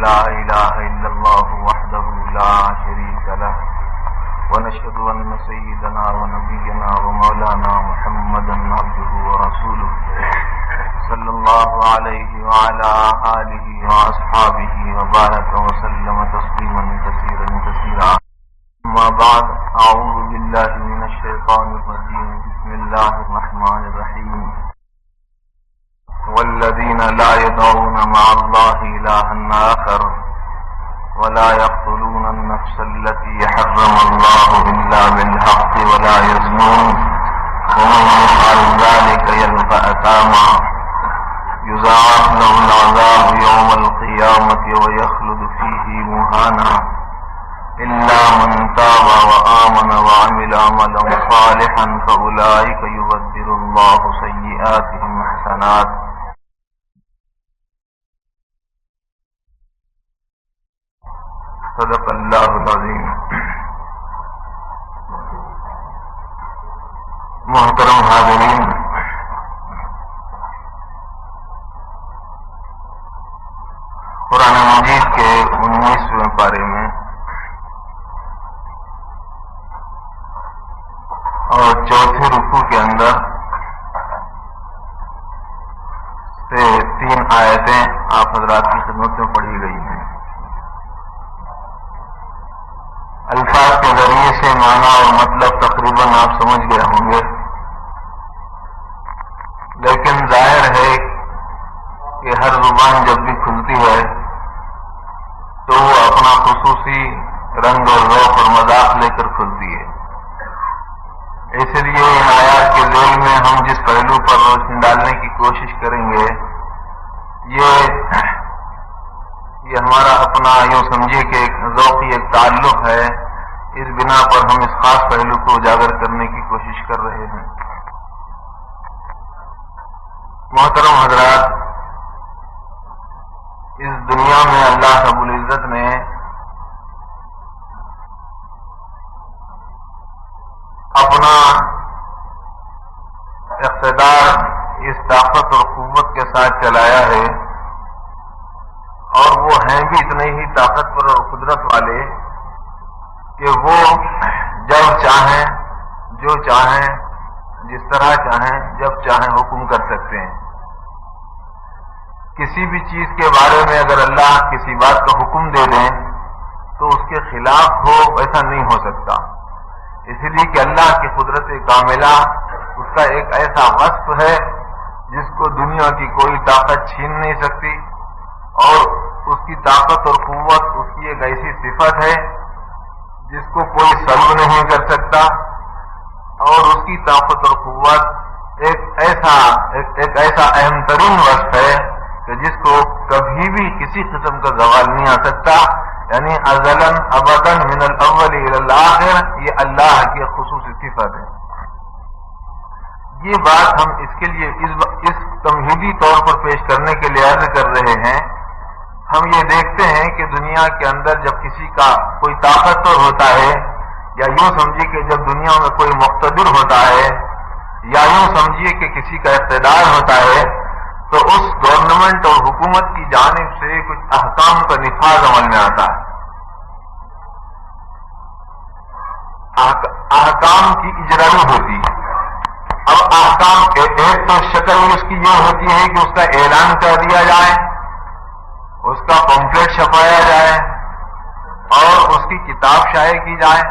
لا إله إلا الله وحده لا شريك له ونشهد أن سيدنا ونبينا ومولانا محمدا عبده ورسوله صلى الله عليه وعلى آله وأصحابه وبارك وسلم تسليما كثيرا كثيرا. أما بعد، أعوذ بالله من الشيطان الرجيم. بسم الله الرحمن الرحيم. والذين لا يدعون مع الله إلها آخر ولا يقتلون النفس التي حرم الله إلا بالحق ولا يزنون ومن يفعل ذلك يلقى أثاما يضاعف له العذاب يوم القيامة ويخلد فيه مهانا إلا من تاب وآمن وعمل عملا صالحا فأولئك يبدل الله سيئاتهم حسنات. صدق اللہ العظیم. محترم حاضرین، قرآن مجید کے 19ویں پارے میں اور چوتھے رکوع کے اندر سے 3 آیتیں آپ حضرات کی خدمت میں پڑھی گئی ہیں. الفاظ کے ذریعے سے معنی اور مطلب تقریباً آپ سمجھ گئے ہوں گے، لیکن ظاہر ہے کہ ہر زبان جب بھی کھلتی ہے تو وہ اپنا خصوصی رنگ اور ذوق اور مذاق لے کر کھلتی ہے. اس لیے ان آیات کے ذیل میں ہم جس پہلو پر روشنی ڈالنے کی کوشش کریں گے یہ ہمارا اپنا یوں سمجھیے کہ ایک ذوقی ایک تعلق ہے. اس بنا پر ہم اس خاص پہلو کو اجاگر کرنے کی کوشش کر رہے ہیں. محترم حضرات، اس دنیا میں اللہ رب العزت نے اپنا اقتدار اس طاقت اور قوت کے ساتھ چلایا ہے، اور وہ ہیں بھی اتنے ہی طاقتور اور قدرت والے کہ وہ جب چاہیں، جو چاہیں، جس طرح چاہیں، جب چاہیں حکم کر سکتے ہیں. کسی بھی چیز کے بارے میں اگر اللہ کسی بات کا حکم دے دیں تو اس کے خلاف ہو، ایسا نہیں ہو سکتا. اس لیے کہ اللہ کی قدرت کاملہ اس کا ایک ایسا وصف ہے جس کو دنیا کی کوئی طاقت چھین نہیں سکتی، اور اس کی طاقت اور قوت اس کی ایک ایسی صفت ہے جس کو کوئی سلب نہیں کر سکتا، اور اس کی طاقت اور قوت ایک ایسا اہم ترین وصف ہے کہ جس کو کبھی بھی کسی قسم کا زوال نہیں آ سکتا. یعنی ازلاً ابداً من الاول الى الاخر یہ اللہ کی خصوصی صفت ہے. یہ بات ہم اس کے لیے اس تمہیدی طور پر پیش کرنے کے لیے عرض کر رہے ہیں. ہم یہ دیکھتے ہیں کہ دنیا کے اندر جب کسی کا کوئی طاقتور ہوتا ہے، یا یوں سمجھیے کہ جب دنیا میں کوئی مقتدر ہوتا ہے، یا یوں سمجھیے کہ کسی کا اقتدار ہوتا ہے، تو اس گورنمنٹ اور حکومت کی جانب سے کچھ احکام کا نفاذ عمل میں آتا ہے. احکام کی اجرائی ہوتی ہے. اب احکام ایک تو شکل اس کی یہ ہوتی ہے کہ اس کا اعلان کر دیا جائے، اس کا پمفلیٹ چھپایا جائے، اور اس کی کتاب شائع کی جائے.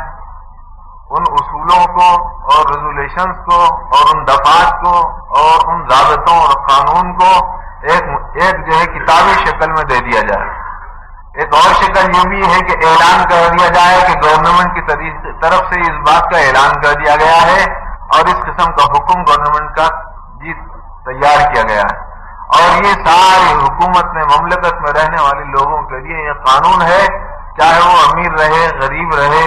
ان اصولوں کو اور ریزولیشنز کو اور ان دفعات کو اور ان ضابطوں اور قانون کو ایک جو ہے کتابی شکل میں دے دیا جائے. ایک اور شکل یہ بھی ہے کہ اعلان کر دیا جائے کہ گورنمنٹ کی طرف سے اس بات کا اعلان کر دیا گیا ہے اور اس قسم کا حکم گورنمنٹ کا تیار کیا گیا ہے. اور یہ ساری حکومت میں مملکت میں رہنے والے لوگوں کے لیے یہ قانون ہے، چاہے وہ امیر رہے، غریب رہے،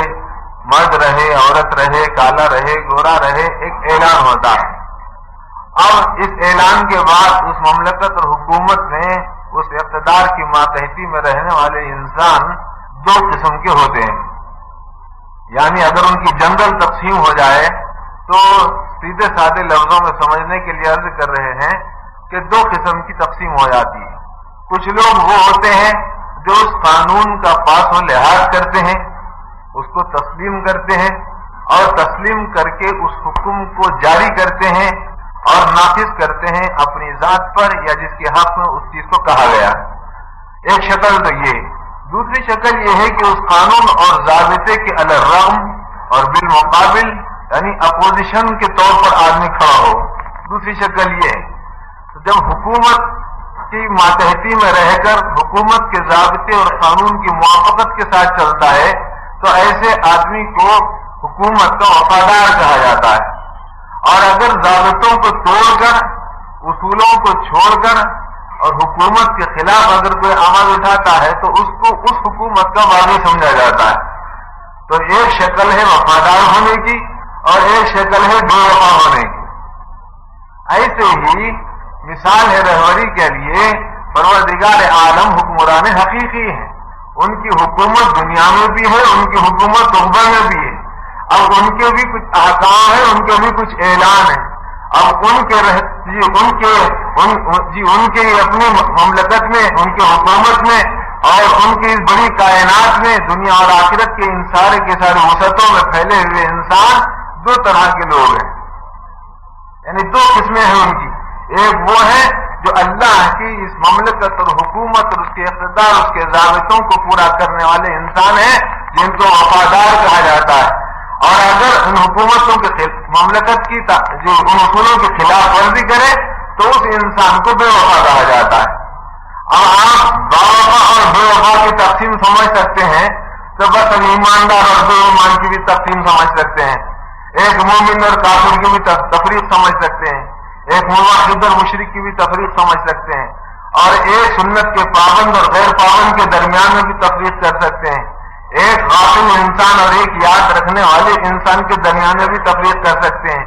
مرد رہے، عورت رہے، کالا رہے، گورا رہے، ایک اعلان ہوتا ہے. اب اس اعلان کے بعد اس مملکت اور حکومت میں اس اقتدار کی ماتحتی میں رہنے والے انسان 2 قسم کے ہوتے ہیں. یعنی اگر ان کی جنرل تقسیم ہو جائے تو سیدھے سادے لفظوں میں سمجھنے کے لیے عرض کر رہے ہیں کہ 2 قسم کی تقسیم ہو جاتی ہے. کچھ لوگ وہ ہوتے ہیں جو اس قانون کا پاس و لحاظ کرتے ہیں اس کو تسلیم کرتے ہیں اور تسلیم کر کے اس حکم کو جاری کرتے ہیں اور نافذ کرتے ہیں اپنی ذات پر یا جس کے حق میں اس چیز کو کہا گیا. ایک شکل تو یہ. دوسری شکل یہ ہے کہ اس قانون اور ضابطے کے علی الرغم اور بالمقابل یعنی اپوزیشن کے طور پر آدمی کھڑا ہو. دوسری شکل یہ ہے جب حکومت کی ماتحتی میں رہ کر حکومت کے ضابطے اور قانون کی موافقت کے ساتھ چلتا ہے تو ایسے آدمی کو حکومت کا وفادار کہا جاتا ہے. اور اگر ضابطوں کو توڑ کر اصولوں کو چھوڑ کر اور حکومت کے خلاف اگر کوئی آواز اٹھاتا ہے تو اس کو اس حکومت کا باغی سمجھا جاتا ہے. تو ایک شکل ہے وفادار ہونے کی اور ایک شکل ہے بے وفا ہونے کی. ایسے ہی مثال ہے رہبری کے لیے پروردگار عالم حکمران حقیقی ہیں. ان کی حکومت دنیا میں بھی ہے, ان کی حکومت عقبہ میں بھی ہے. اب ان کے بھی کچھ احکام ہیں, ان کے بھی کچھ اعلان ہیں. اب ان کے اپنی مملکت میں, ان کی حکومت میں اور ان کی اس بڑی کائنات میں دنیا اور آخرت کے ان سارے کے سارے وسعتوں میں پھیلے ہوئے انسان دو طرح کے لوگ ہیں. یعنی دو قسمیں ہیں ان کی. ایک وہ ہے جو اللہ کی اس مملکت اور حکومت اور اس کے اقتدار اس کے ضابطوں کو پورا کرنے والے انسان ہیں جن کو وفادار کہا جاتا ہے. اور اگر ان حکومتوں کے مملکت کی جو ان اصولوں کی خلاف ورزی کرے تو اس انسان کو بے وفا کہا جاتا ہے. اب آپ باوفا اور بے وفا کی تقسیم سمجھ سکتے ہیں تو بس ایماندار اور بے ایمان کی بھی تقسیم سمجھ سکتے ہیں. ایک مومن اور کافر کی بھی تفریق سمجھ سکتے ہیں. ایک موحد اور مشرک کی بھی تفریق سمجھ سکتے ہیں. اور ایک سنت کے پابند اور غیر پابند کے درمیان میں بھی تفریق کر سکتے ہیں. ایک غافل انسان اور ایک یاد رکھنے والے انسان کے درمیان میں بھی تفریق کر سکتے ہیں.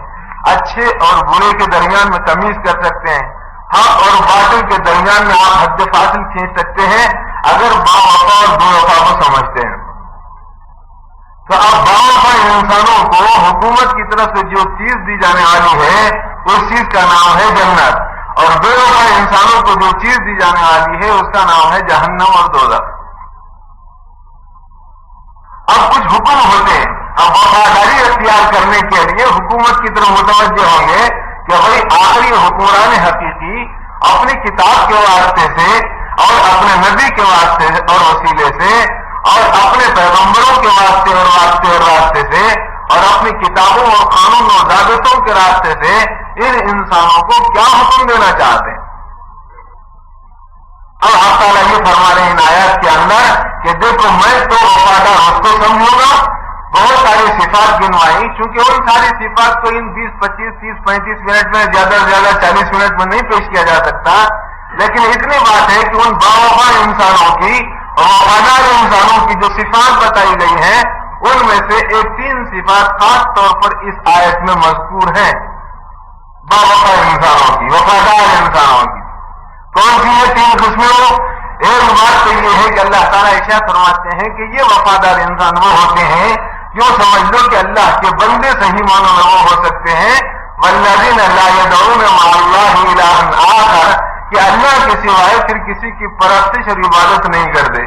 اچھے اور برے کے درمیان میں تمیز کر سکتے ہیں. حق اور باطل کے درمیان میں آپ حد فاصل کھینچ سکتے ہیں اگر باوفا اور بے وفا کو سمجھتے ہیں. تو اب باوفا انسانوں کو حکومت کی طرف سے جو چیز دی جانے والی ہے اس چیز کا نام ہے جنت, اور بے وفا انسانوں کو جو چیز دی جانے والی ہے اس کا نام ہے جہنم اور دوزخ. اب کچھ حکم ہوتے ہیں. اب وفاداری اختیار کرنے کے لیے حکومت کی طرف متوجہ ہوں گے کہ بھائی آخری حکمران حقیقی اپنی کتاب کے واسطے سے اور اپنے نبی کے واسطے اور وسیلے سے اور اپنے پیغمبروں کے راستے سے اور اپنی کتابوں اور قانون اور ضابطوں کے راستے سے ان انسانوں کو کیا حکم دینا چاہتے ہیں. اب اللہ تعالیٰ یہ فرما رہے ہیں ان آیات کے اندر کہ دیکھو میں تو وفادار اس کو سمجھوں گا. بہت ساری صفات گنوائی, چونکہ ان ساری صفات کو ان 20, 25, 30, 35 منٹ میں زیادہ سے زیادہ 40 منٹ میں نہیں پیش کیا جا سکتا. لیکن اتنی بات ہے کہ ان باوفا انسانوں کی اور وفادار انسانوں کی جو صفات بتائی گئی ہیں ان میں سے ایک 3 صفات خاص طور پر اس آیت میں مذکور ہیں باوفا انسانوں کی, وفادار انسانوں کی. کون سی یہ 3 قسمیں؟ ایک بات تو یہ ہے کہ اللہ تعالیٰ ارشاد فرماتے ہیں کہ یہ وفادار انسان وہ ہوتے ہیں جو سمجھ لو کہ اللہ کے بندے صحیح معنوں میں وہ ہو سکتے ہیں والذین لا یدعون مع اللہ الہا آخر, کہ اللہ کے سوائے پھر کسی کی پرستش اور عبادت نہیں کرتے.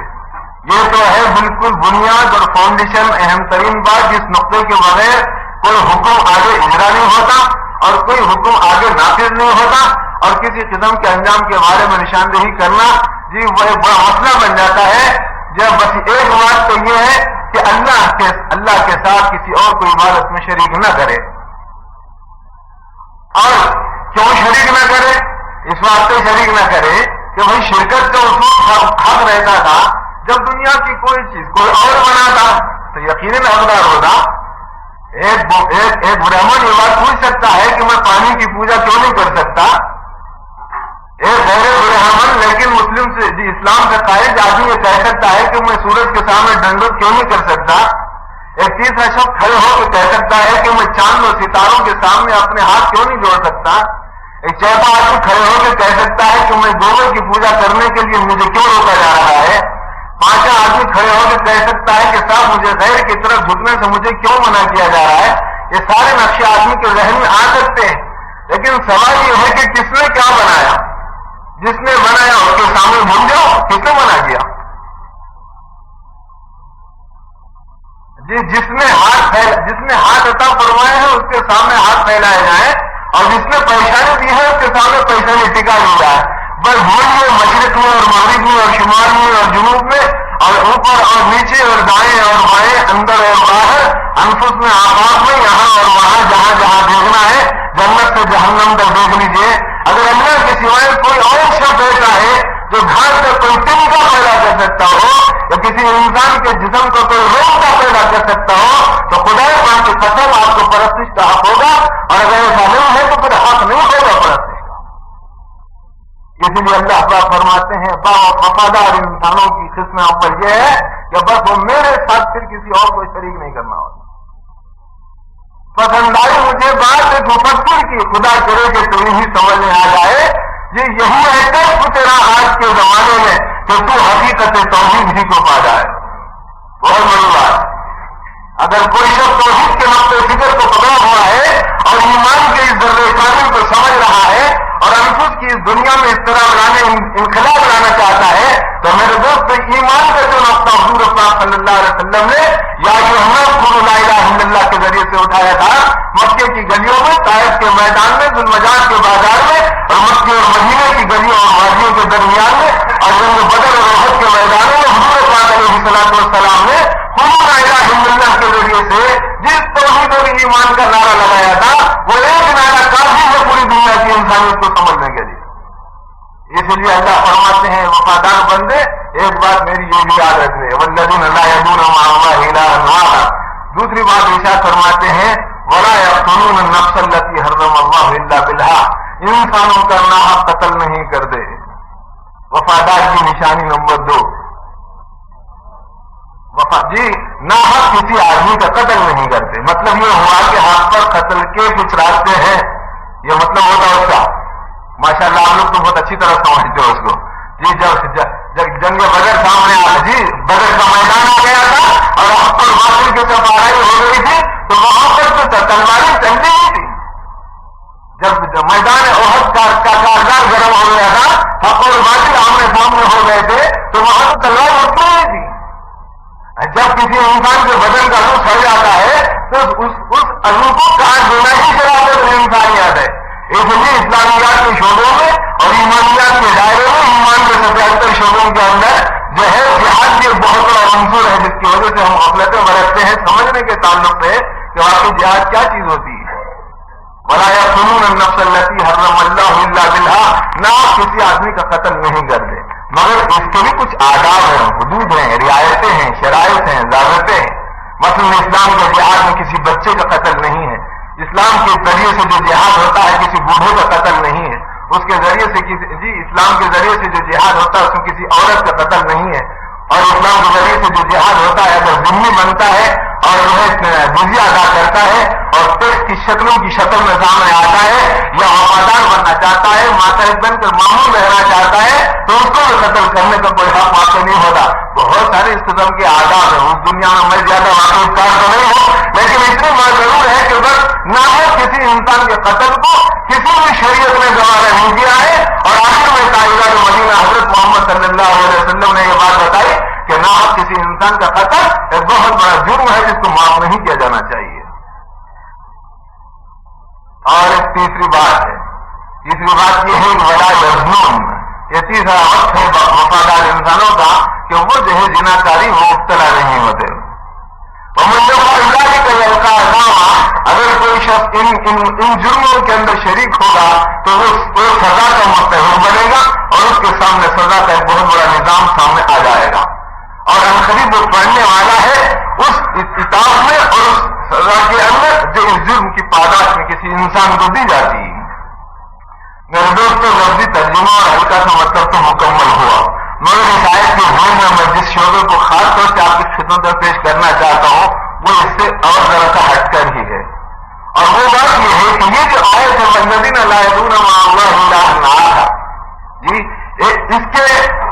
یہ تو ہے بالکل بنیاد اور فاؤنڈیشن, اہم ترین بات جس نقطے کے بغیر کوئی حکم آگے اجرا نہیں ہوتا اور کوئی حکم آگے نافذ نہیں ہوتا, اور کسی قسم کے انجام کے بارے میں نشاندہی کرنا جی وہ ایک بڑا مسئلہ بن جاتا ہے. جب بس ایک بات تو یہ ہے کہ اللہ کے ساتھ کسی اور کو عبادت میں شریک نہ کرے. اور کیوں شریک نہ کرے؟ اس واسطے شریک نہ کرے کہ بھائی شرکت کا اس وقت حق رہتا تھا جب دنیا کی کوئی چیز کوئی اور بناتا تو یقیناً حقدار ہوتا. ایک برہمن یہ بات پوچھ سکتا ہے کہ میں پانی کی پوجا کیوں نہیں کر سکتا. ایک غیر برہمن لیکن مسلم سے اسلام سے خارج آدمی یہ کہہ سکتا ہے کہ میں سورج کے سامنے ڈنڈوت کیوں نہیں کر سکتا. ایک تیسرا شخص کھڑے ہو کے کہہ سکتا ہے کہ میں چاند اور ستاروں کے سامنے اپنے ہاتھ کیوں نہیں جوڑ سکتا. ایک چوتھا آدمی کھڑے ہو کے کہہ سکتا ہے کہ میں گوبر کی پوجا کرنے کے لیے مجھے کیوں روکا جا رہا ہے. پانچواں آدمی کھڑے ہو کے کہہ سکتا ہے کہ صاحب مجھے غیر کی طرف جھکنے سے مجھے کیوں منع کیا جا رہا ہے. یہ سارے نقشے آدمی کے ذہن میں آ سکتے ہیں, لیکن سوال یہ ہے کہ کس نے کیا بنایا. جس نے بنایا اس کے سامنے بھول جاؤ, کس نے منع کیا. کہ جس نے ہاتھ عطا فرمائے ہیں اس کے سامنے ہاتھ پھیلائے جائیں، اور جس نے پریشانی دی ہے اس کے سامنے پریشانی ٹکا لی جائے. بس بولیے مشرق میں اور مغرب میں اور شمال میں اور جنوب میں اور اوپر اور نیچے اور دائیں اور بائیں، اندر اور باہر، انفس میں آفاق میں، یہاں اور وہاں، جہاں جہاں دیکھنا ہے، جنت سے جہنم تک دیکھ لیجیے. اگر اللہ کے سوائے کوئی اور شخص ایسا ہے جو گھاس کا کوئی تنکا پیدا کر سکتا ہو یا کسی انسان کے جسم کو کوئی روگ کا پیدا کر سکتا ہو تو خدا پاک کی قسم آپ کو پرستش کا حق ہوگا، اور اگر ایسا نہیں ہے تو پھر حق نہیں ہوگا پرستش کا. اسی لیے اللہ پاک فرماتے ہیں وفادار انسانوں کی قسم پر یہ ہے کہ بس وہ میرے ساتھ پھر کسی اور کو شریک نہیں کرنا ہوگا. پسند آئی مجھے بات ایک مفسر کی، خدا کرے کہ تمہیں ہی سمجھ میں آ جائے، یہی احساس تیرا آج کے زمانے میں کہ تو حقیقت توحید ہی کو پا جائے. بہت بڑی بات. اگر کوئی شخص توحید کے نقطۂ فکر کو پکڑا ہوا ہے اور ایمان کے اس ذرے کامل کو سمجھ رہا ہے اور انفس کی اس دنیا میں اس طرح انقلاب لانا چاہتا ہے تو میرے دوست ایمان کا جو نقطہ حضور پاک صلی اللہ علیہ وسلم نے یا لا الہ الا اللہ کے ذریعے سے اٹھایا تھا، مکے کی گلیوں میں، طائف کے میدان میں، ذوالمجاز کے بازار میں، اور مکے اور مدینے کی گلیوں اور وادیوں کے درمیان میں، اور جنگ بدر اور احد کے میدانوں میں حضور پاک علیہ الصلوۃ والسلام نے لا الہ الا اللہ کے ذریعے سے جس توحید اور ایمان کا نعرہ لگایا تھا وہ ایک نعرہ کافی ہے پوری دنیا کی انسانیت کو سمجھنے کے لیے. اس لیے اللہ فرماتے ہیں وفادار بندے ایک بات میری یہ بھی یاد رکھنے، والذین لا یدعون مع اللہ الہا آخر. دوسری بات ارشاد فرماتے ہیں ولا یقتلون النفس التي حرم اللہ الا بالحق، انسانوں کا ناحق قتل نہیں کرتے. وفادار کی نشانی نمبر 2، ناحق کسی آدمی کا قتل نہیں کرتے. مطلب یہ ہوا کہ ہاتھ پر قتل کے کچھ راستے ہیں، یہ مطلب ہوتا ہے اس کا. ماشاء اللہ آپ لوگ تو بہت اچھی طرح سمجھتے ہو اس کو. جب جنگ بدر سامنے آ بدر کا میدان آ گیا تھا اور حق اور باطل کی جب لڑائی ہو گئی تھی تو وہاں پر تو تلواریں چلتی نہیں تھی. جب میدان احد کا کارزار گرم ہو گیا تھا، حق اور باطل آمنے سامنے ہو گئے تھے تو وہاں تو تلوار اٹھتی نہیں تھی. جب کسی انسان کے بدن کا روح سڑ جاتا ہے تو اس روح کو کاٹ دینا ہی شرافت انسانیت ہے. اس لیے اسلامیات کے شعبوں میں اور ایمانیات کے دائرے میں، ایمان کے 77 شعبوں کے اندر جو ہے جہاد یہ بہت بڑا عنصر ہے جس کی وجہ سے ہم غفلتیں برتتے ہیں سمجھنے کے تعلق سے کہ واقعی جہاد کیا چیز ہوتی ہے. ولا یقتلون النفس التي حرم اللہ الا بالحق، نہ کسی آدمی کا قتل نہیں کرتے، مگر اس کے بھی کچھ آداب ہیں، حدود ہیں، رعایتیں ہیں، شرائط ہیں، ضابطے ہیں. مثلا اسلام کے جہاد میں کسی بچے کا قتل نہیں ہے. اسلام کے ذریعے سے جو جہاد ہوتا ہے کسی بوڑھے کا قتل نہیں ہے. اس کے ذریعے سے اسلام کے ذریعے سے جو جہاد ہوتا ہے اس میں کسی عورت کا قتل نہیں ہے. اور اسلام کے ذریعے سے جو جہاد ہوتا ہے اگر ذمہ بنتا ہے اور جو ہے جزیہ ادا کرتا ہے اور ٹیکس کی شکلوں کی شکل میں سامنے آتا ہے یا وفادار بننا چاہتا ہے، ماتحت بن کر معمول رہنا چاہتا ہے تو اس کو قتل کرنے کا کوئی حق واقع نہیں ہوتا. بہت سارے اس قسم کے آداب ہیں. اس دنیا میں میں زیادہ واقف کار تو نہیں ہوں، لیکن اتنی بات ضرور ہے کہ بس نہ ہو کسی انسان کے قتل کو کسی بھی شریعت نے گوارا نہیں کیا ہے. اور آخر میں تاجدار مدینہ حضرت محمد صلی اللہ علیہ وسلم نے یہ بات بتائی کہ نہ ہو کسی انسان کا قتل ایک بہت بڑا جرم ہے جس کو معاف نہیں کیا جانا چاہیے. اور ایک تیسری بات یہ ہے ولا یزنون. یہ تیسرا وقت ہے وفادار انسانوں کا کہ وہ جو ہے زناکاری میں مبتلا نہیں ہوتے. اگر کوئی شخص ان جرموں کے اندر شریک ہوگا تو وہ سزا کا مستحق بنے گا اور اس کے سامنے سزا کا ایک بہت بڑا نظام سامنے آ جائے گا. اور عنقریب وہ پڑھنے والا ہے اس کتاب میں اور اس سزا کے اندر جو اس جرم کی پاداش میں کسی انسان کو دی جاتی ہے. میرے دوستوں لفظی ترجمہ اور ہلکا سا مطلب تو مکمل ہوا، مگر اس آیت کے ذہن میں میں جس شعبے کو خاص طور سے آپ کی خدمت میں پیش کرنا چاہتا ہوں وہ اس سے اور ذرا سا ہٹ کر ہی ہے. اور وہ بات یہ ہے کہ یہ جو آیت ہے والذین لا یدعون مع اللہ الہا آخر، اس کے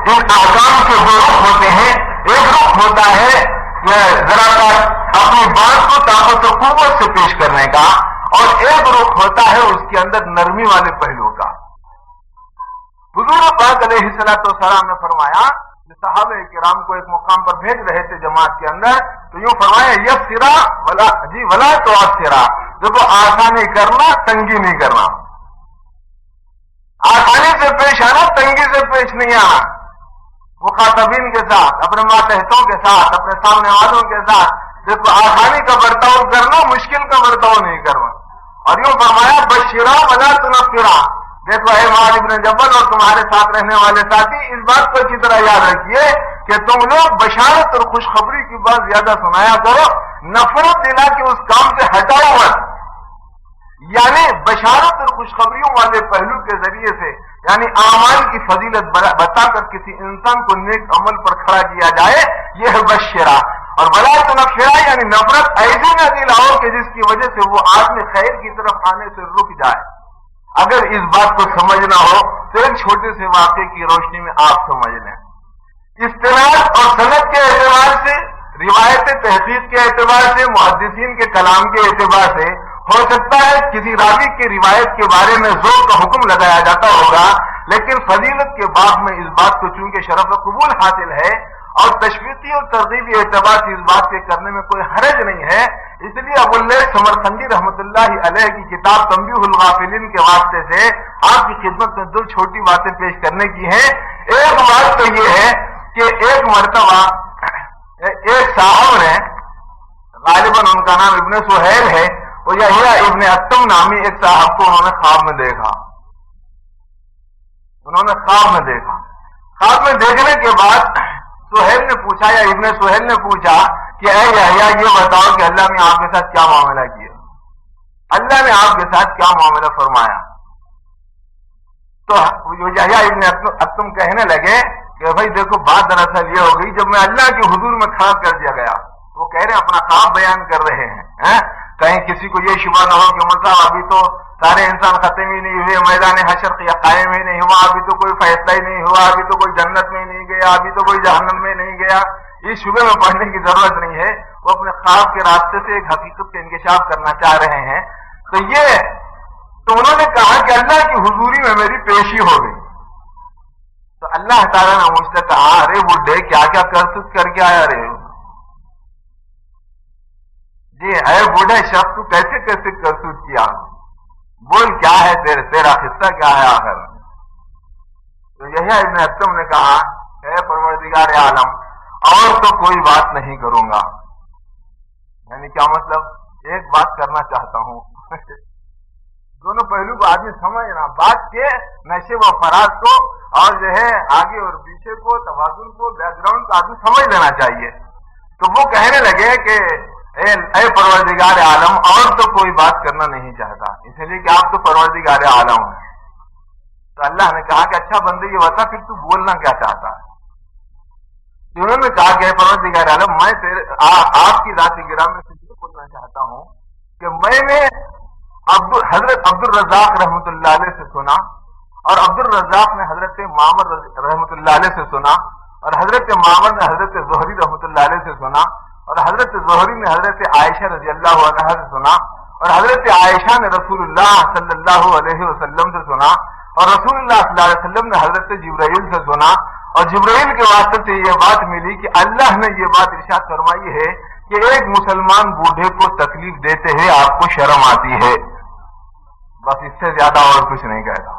ان احکام کے دو رخ ہوتے ہیں. ایک رخ ہوتا ہے ذرا سا اپنی بات کو طاقت و قوت سے پیش کرنے کا، اور ایک رخ ہوتا ہے اس کے اندر نرمی والے پہلو کا. حضور پاک علیہ الصلوۃ والسلام نے فرمایا کہ صحابہ کرام کو ایک مقام پر بھیج رہے تھے جماعت کے اندر تو یوں فرمایا یسرا ولا ولا تعسرا، دیکھو آسانی کرنا تنگی نہیں کرنا، آسانی سے پیش آنا تنگی سے پیش نہیں آنا، مخاطبین کے ساتھ، اپنے ماتحتوں کے ساتھ، اپنے سامنے والوں کے ساتھ دیکھو آسانی کا برتاؤ کرنا، مشکل کا برتاؤ نہیں کرنا۔ اور یوں فرمایا بشرا ولا تنفرا، دیکھو اے معاذ بن جبل اور تمہارے ساتھ رہنے والے ساتھی، اس بات کو اچھی طرح یاد رکھیے کہ تم لوگ بشارت اور خوشخبری کی بات زیادہ سنایا کرو، نفرت دلا کے اس کام سے ہٹاؤ مت۔ یعنی بشارت اور خوشخبریوں والے پہلو کے ذریعے سے یعنی اعمال کی فضیلت بتا کر کسی انسان کو نیک عمل پر کھڑا کیا جائے، یہ ہے بشرا۔ اور ولا تنفرا یعنی نفرت ایسی نہ دلاؤ کہ جس کی وجہ سے وہ آدمی خیر کی طرف آنے سے رک جائے۔ اگر اس بات کو سمجھنا ہو تو ایک چھوٹے سے واقعے کی روشنی میں آپ سمجھ لیں۔ استناد اور سند کے اعتبار سے، روایت تحقیق کے اعتبار سے، محدثین کے کلام کے اعتبار سے ہو سکتا ہے کسی راوی کی روایت کے بارے میں ذوق کا حکم لگایا جاتا ہوگا، لیکن فضیلت کے باب میں اس بات کو چونکہ شرف قبول حاصل ہے اور تشویقی اور ترغیبی اعتبار سے اس بات کے کرنے میں کوئی حرج نہیں ہے، اس لیے ابو اللیث سمرقندی رحمۃ اللہ علیہ کی کتاب تنبیہ الغافلین کے واسطے سے آپ کی خدمت میں دو چھوٹی باتیں پیش کرنے کی ہیں۔ ایک بات تو یہ ہے کہ ایک مرتبہ ایک صاحب نے، غالباً ان کا نام ابن سہیل ہے، وہ یحییٰ ابن اتم نامی ایک صاحب کو انہوں نے خواب میں دیکھا۔ خواب میں دیکھنے کے بعد سہیل نے پوچھا، یا ابن سہیل نے پوچھا کہ اے یحییٰ یہ بتاؤ کہ اللہ نے آپ کے ساتھ کیا معاملہ کیا، اللہ نے آپ کے ساتھ کیا معاملہ فرمایا؟ تو یحییٰ ابن اتم کہنے لگے کہ بھائی دیکھو بات دراصل یہ ہو گئی، جب میں اللہ کے حضور میں کھڑا کر دیا گیا، وہ کہہ رہے ہیں اپنا خواب بیان کر رہے ہیں، کہیں کسی کو یہ شبہ نہ ہو کہ عمر صاحب ابھی تو سارے انسان ختم ہی نہیں ہوئے، میدان حشر قائم ہی نہیں ہوا، ابھی تو کوئی فیصلہ ہی نہیں ہوا، ابھی تو کوئی جنت میں نہیں گیا، ابھی تو کوئی جہنم میں نہیں گیا، اس شبے میں پڑھنے کی ضرورت نہیں ہے۔ وہ اپنے خواب کے راستے سے ایک حقیقت کا انکشاف کرنا چاہ رہے ہیں۔ تو انہوں نے کہا کہ اللہ کی حضوری میں میری پیشی ہو گئی، تو اللہ تعالیٰ نے مجھ سے کہا ارے بڈھے کیا کیا کرتوت کر کے آیا رہے ہو؟ جی اے بوڑھے شخص تو کیسے کیسے کرتوت کیا، بول کیا ہے تیرا قصہ کیا ہے آخر؟ تو یحییٰ ابن اتم نے کہا اے پروردگار عالم اور تو کوئی بات نہیں کروں گا۔ یعنی کیا مطلب؟ ایک بات کرنا چاہتا ہوں۔ دونوں پہلو کو آدمی سمجھنا، بات کے نشے و فراز کو اور جو ہے آگے اور پیچھے کو، توازن کو، بیک گراؤنڈ کو آدمی سمجھ لینا چاہیے۔ تو وہ کہنے لگے کہ اے پروردگار عالم اور تو کوئی بات کرنا نہیں چاہتا، اس لیے کہ آپ تو پروردگار عالم ہیں۔ تو اللہ نے کہا کہ اچھا بندے یہ بتا پھر تو بولنا کیا چاہتا ہے؟ تو انہوں نے کہا کہ اے پروردگار عالم میں آپ کی ذات گرامی سے یہ بولنا چاہتا ہوں کہ میں نے حضرت عبد الرزاق رحمۃ اللہ علیہ سے سنا، اور عبد الرزاق نے حضرت معمر رحمۃ اللہ علیہ سے سنا، اور حضرت معمر نے حضرت زہری رحمۃ اللہ علیہ سے سنا، اور حضرت زہری نے حضرت عائشہ رضی اللہ عنہا سے سنا، اور حضرت عائشہ نے رسول اللہ صلی اللہ علیہ وسلم سے سنا، اور رسول اللہ صلی اللہ علیہ وسلم نے حضرت جبرائیل سے سنا، اور جبرائیل کے واسطے سے یہ بات ملی کہ اللہ نے یہ بات ارشاد فرمائی ہے کہ ایک مسلمان بوڑھے کو تکلیف دیتے ہوئے آپ کو شرم آتی ہے۔ بس اس سے زیادہ اور کچھ نہیں کہتا،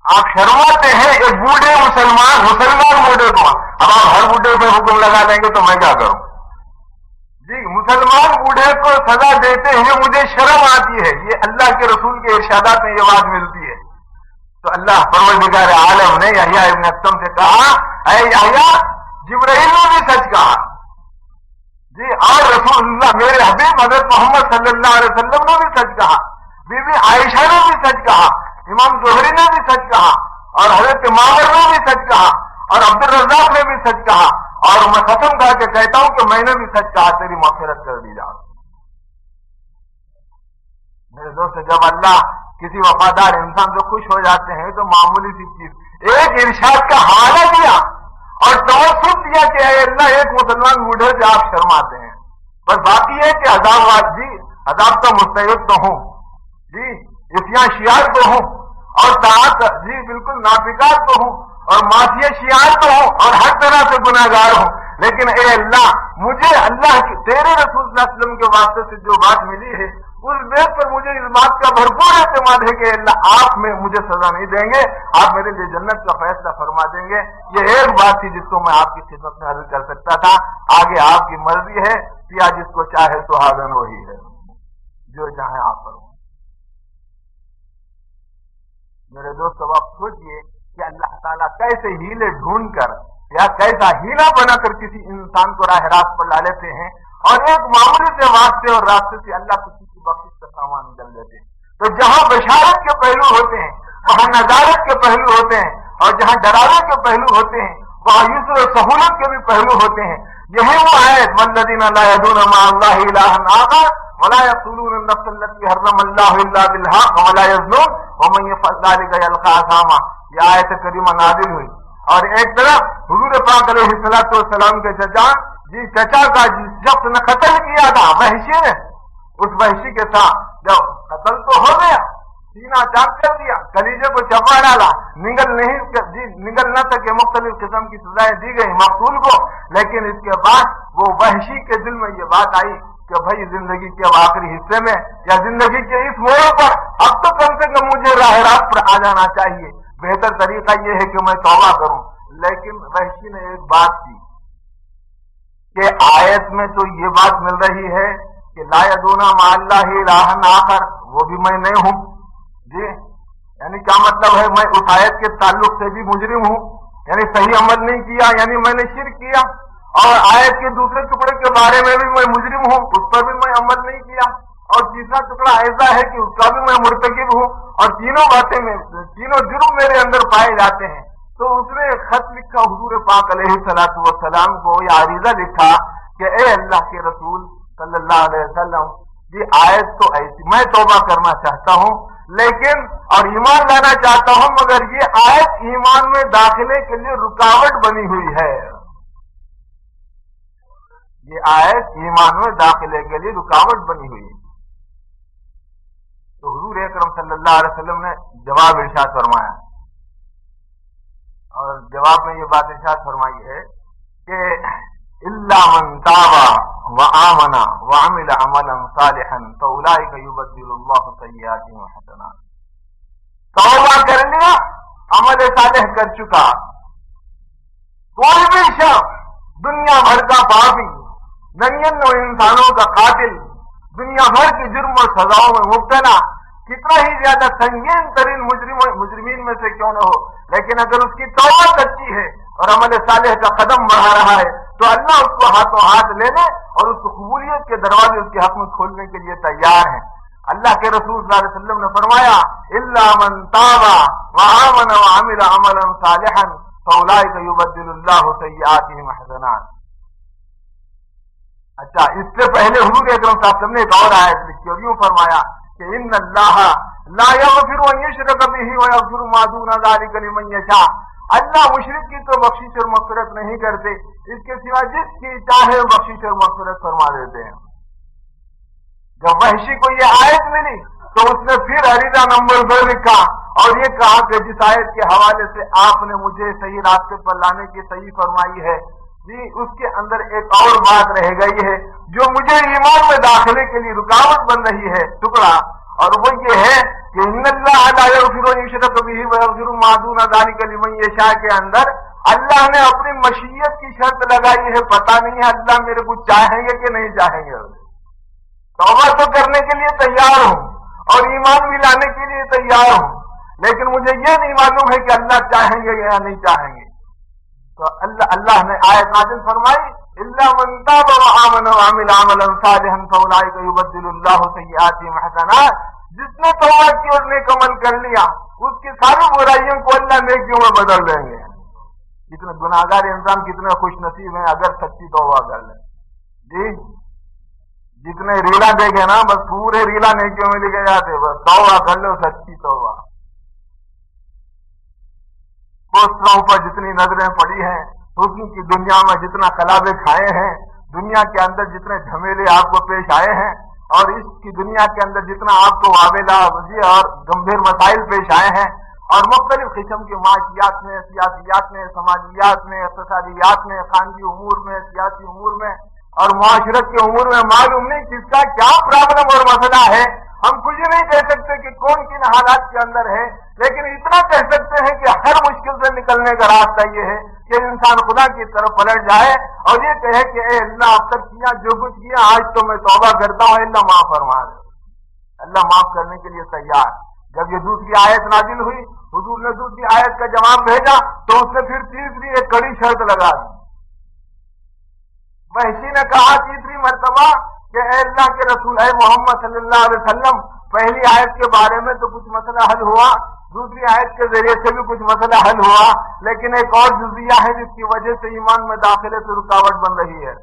آپ شرماتے ہیں ایک بوڑھے مسلمان بوڑھے کو۔ اب آپ ہر بوڑھے پہ حکم لگا دیں گے تو میں کیا کروں؟ جی مسلمان بوڑھے کو سزا دیتے ہوئے مجھے شرم آتی ہے، یہ اللہ کے رسول کے ارشادات میں یہ بات ملتی ہے۔ تو اللہ پروردگار عالم نے یحییٰ ابن اتم سے کہا اے یحییٰ جبرائیل نے بھی سچ کہا، جی اور رسول اللہ میرے حبیب حضرت محمد صلی اللہ علیہ وسلم نے بھی سچ کہا، بی بی عائشہ نے بھی سچ کہا، امام زہری نے بھی سچ کہا، اور حضرت معمر نے بھی سچ کہا، اور عبد الرزاق نے بھی سچ کہا، اور میں قسم کھا کے کہتا ہوں کہ میں نے بھی سچ کہا، تیری مغفرت کر دی جائے۔ میرے دوست جب اللہ کسی وفادار انسان سے خوش ہو جاتے ہیں تو معمولی سی چیز ایک ارشاد کا حوالہ دیا اور توسط دیا کہ اے اللہ ایک مسلمان بوڑھے سے آپ شرماتے ہیں، بس باقی ہے کہ عذاب کا مستحق تو ہوں، جی عصیاں شیعات تو ہوں، اور طاعت جی بالکل نافقات تو ہوں، اور معصیت شیعات تو ہوں، اور ہر طرح سے گناہگار ہوں، لیکن اے اللہ مجھے اللہ کی تیرے رسول صلی اللہ علیہ وسلم کے واسطے سے جو بات ملی ہے اس بیت پر مجھے اس بات کا بھرپور اعتماد ہے کہ اللہ آپ میں مجھے سزا نہیں دیں گے، آپ میرے لیے جنت کا فیصلہ فرما دیں گے۔ یہ ایک بات تھی جس کو میں آپ کی خدمت میں عرض کر سکتا تھا، آگے آپ کی مرضی ہے، یا جس کو چاہے سہاگن وہی ہے، جو چاہے آپ کرو۔ میرے دوست اب آپ سوچئے کہ اللہ تعالیٰ کیسے ہیلے ڈھونڈ کر یا کیسا ہیلا بنا کر کسی انسان کو راہ راست پر لا لیتے ہیں، اور ایک معمولی سے واسطے اور راستے سے اللہ کسی کی بخشش کا سامان نکل دیتے ہیں۔ تو جہاں بشارت کے پہلو ہوتے ہیں وہاں نظارت کے پہلو ہوتے ہیں، اور جہاں ڈراوے کے پہلو ہوتے ہیں وہاں یسر و سہولت کے بھی پہلو ہوتے ہیں۔ یہی وہ آیت والذین لا یدعون مع اللہ الہا آخر ولا یقتلون النفس التي حرم اللہ الا بالحق ولا یزنون ومن یفعل ذلک یلقى اثاما، یہ آیت کریمہ نازل ہوئی۔ اور ایک طرف حضور پاک علیہ السلام کے چچا کا جس شخص نے قتل کیا تھا وحشی نے، اس وحشی کے ساتھ جب قتل تو ہو گیا، سینہ چاک کر دیا، کلیجے کو چپا ڈالا، نگل نہ سکے، مختلف قسم کی سزائیں دی گئی مقتول کو، لیکن اس کے بعد وہ وحشی کے دل میں یہ بات آئی کہ بھائی زندگی کے آخری حصے میں یا زندگی کے اس موڑ پر اب تو کم سے کم مجھے راہ راست پر آ جانا چاہیے، بہتر طریقہ یہ ہے کہ میں توبہ کروں۔ لیکن وحشی نے ایک بات کی کہ آیت میں تو یہ بات مل رہی ہے کہ لا یدعون مع اللہ الہا آخر، وہ بھی میں نہیں ہوں جی، یعنی کیا مطلب ہے؟ میں اس آیت کے تعلق سے بھی مجرم ہوں، یعنی صحیح عمل نہیں کیا، یعنی میں نے شرک کیا، اور آیت کے دوسرے ٹکڑے کے بارے میں بھی میں مجرم ہوں، اس پر بھی میں عمل نہیں کیا، اور تیسرا ٹکڑا ایسا ہے کہ اس کا بھی میں مرتکب ہوں، اور تینوں باتیں میں تینوں جرم میرے اندر پائے جاتے ہیں۔ تو اس نے ایک خط لکھا حضور پاک علیہ السلام کو، یا عریضہ لکھا کہ اے اللہ کے رسول صلی اللہ علیہ وسلم، یہ آیت تو ایسی، میں توبہ کرنا چاہتا ہوں لیکن اور ایمان لانا چاہتا ہوں، مگر یہ آیت ایمان میں داخلے کے لیے رکاوٹ بنی ہوئی ہے، یہ آیت ایمان میں داخلے کے لیے رکاوٹ بنی ہوئی ہے۔ تو حضور اکرم صلی اللہ علیہ وسلم نے جواب ارشاد فرمایا، اور جواب میں یہ بات ارشاد فرمائی ہے کہ الا من تاب وآمن وعمل عملا صالحا فاولئک یبدل اللہ سیئاتهم حسنات۔ توبہ کر لیا، عمل صالح کر چکا، کوئی بھی شخص دنیا بھر کا پاپی، 99 انسانوں کا قاتل، دنیا بھر کی جرم اور سزاؤں میں مبتلا، کتنا ہی زیادہ سنگین ترین مجرمین میں سے کیوں نہ ہو، لیکن اگر اس کی توبہ سچی ہے اور عمل صالح کا قدم بڑھا رہا ہے تو اللہ اس کو ہاتھوں ہاتھ لینے اور اس کو قبولیت کے دروازے اس کے حق میں کھولنے کے لیے تیار ہیں۔ اللہ کے رسول صلی اللہ علیہ وسلم نے فرمایا الا من تاب وآمن وعمل عملا صالحا فاولئک یبدل اللہ سیئاتهم حسنات۔ اچھا، اس سے پہلے حضور اکرم صلی اللہ علیہ وسلم نے ایک اور آیت لکھی اور یوں فرمایا کہ ان اللہ لا یغفر ان یشرک بہ ویغفر ما دون ذلک لمن یشاء، اللہ مشرک کی تو بخشش اور مغفرت نہیں کرتے، اس کے سوا جس کی چاہے بخشش اور مغفرت فرما دیتے ہیں۔ جب وحشی کو یہ آیت ملی تو اس نے پھر عریضہ نمبر 2 لکھا اور یہ کہا کہ جس آیت کے حوالے سے آپ نے مجھے صحیح راستے پر لانے کی صحیح فرمائی ہے جی، اس کے اندر ایک اور بات رہ گئی ہے جو مجھے ایمان میں داخلے کے لیے رکاوٹ بن رہی ہے ٹکڑا، اور وہ یہ ہے کہ ان اللہ لا یغفر ان یشرک بہ ویغفر ما دون ذلک لمن یشاء کے اندر اللہ نے اپنی مشیت کی شرط لگائی ہے، پتہ نہیں ہے اللہ میرے کو چاہیں گے کہ نہیں چاہیں گے۔ توبہ تو کرنے کے لیے تیار ہوں اور ایمان بھی لانے کے لیے تیار ہوں، لیکن مجھے یہ نہیں معلوم ہے کہ اللہ چاہیں گے یا نہیں چاہیں گے۔ تو اللہ نے آیت نازل فرمائی الا من تاب وآمن وعمل عملا صالحا فاولئک یبدل اللہ سیئاتهم حسنات، جس نے توبہ کی اور نیک عمل کر لیا اس کی ساری برائیوں کو اللہ نیکیوں میں بدل دیں گے۔ کتنے گناہگار انسان کتنے خوش نصیب ہیں اگر سچی توبہ کر لیں جی، جتنے ریلا دیکھے نا بس پورے ریلا نیکیوں میں لکھے جاتے، بس توبہ کر لو، سچی توبہ۔ پوسٹروں پر جتنی نظریں پڑی ہیں، حسن کی دنیا میں جتنا کلابے کھائے ہیں، دنیا کے اندر جتنے جھمیلے آپ کو پیش آئے ہیں، اور اس کی دنیا کے اندر جتنا آپ کو وابلہ اور گمبھیر مسائل پیش آئے ہیں، اور مختلف قسم کے معاشیات میں، سیاسیات میں، سماجیات میں، اقتصادیات میں، خانگی امور میں، سیاسی امور میں اور معاشرت کے امور میں معلوم نہیں کس کا کیا پرابلم اور مسئلہ ہے. ہم کچھ نہیں کہہ سکتے کہ کون کن حالات کے اندر ہے، لیکن اتنا کہہ سکتے ہیں کہ ہر مشکل سے نکلنے کا راستہ یہ ہے کہ انسان خدا کی طرف پلٹ جائے اور یہ کہے کہ اے اللہ اب تک کیا جو کچھ کیا آج تو میں توبہ کرتا ہوں، اللہ معاف فرما دے. اللہ معاف کرنے کے لیے تیار. جب یہ دوسری آیت نازل ہوئی، حضور نے دوسری آیت کا جواب بھیجا تو اس نے پھر تیسری ایک کڑی شرط لگا دی. وحشی نے کہا تیسری مرتبہ کہ اے اللہ کے رسول، اے محمد صلی اللہ علیہ وسلم، پہلی آیت کے بارے میں تو کچھ مسئلہ حل ہوا، دوسری آیت کے ذریعے سے بھی کچھ مسئلہ حل ہوا، لیکن ایک اور جزیہ ہے جس کی وجہ سے ایمان میں داخلے سے رکاوٹ بن رہی ہے.